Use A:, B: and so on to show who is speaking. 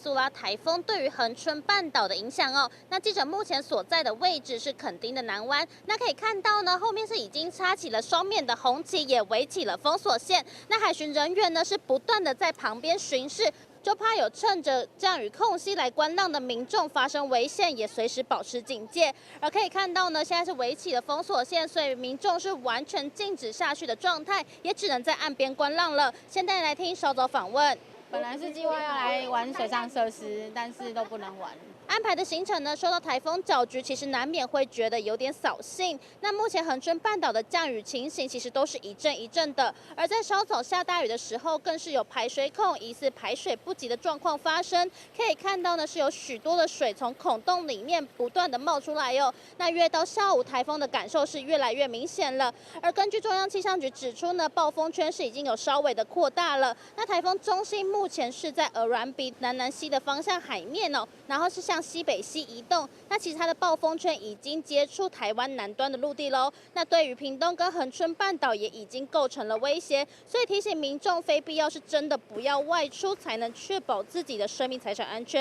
A: 苏拉台风对于恒春半岛的影响哦。那记者目前所在的位置是垦丁的南湾，那可以看到呢，后面是已经插起了双面的红旗，也围起了封锁线。那海巡人员呢是不断的在旁边巡视。就怕有趁着降雨空隙来观浪的民众发生危险，也随时保持警戒。而可以看到呢，现在是围起了封锁线，所以民众是完全禁止下去的状态，也只能在岸边观浪了。现在来听稍早访问。
B: 本来是计划要来玩水上设施，但是都不能玩。
A: 安排的行程呢，受到台风搅局，其实难免会觉得有点扫兴。那目前恒春半岛的降雨情形，其实都是一阵一阵的，而在稍早下大雨的时候，更是有排水孔疑似排水不及的状况发生。可以看到呢，是有许多的水从孔洞里面不断的冒出来哟。那越到下午，台风的感受是越来越明显了。而根据中央气象局指出呢，暴风圈是已经有稍微的扩大了。那台风中心目前是在鹅銮鼻南南西的方向海面哦，然后是向西北西移动，那其实它的暴风圈已经接触台湾南端的陆地喽。那对于屏东跟恒春半岛也已经构成了威胁，所以提醒民众非必要是真的不要外出，才能确保自己的生命财产安全。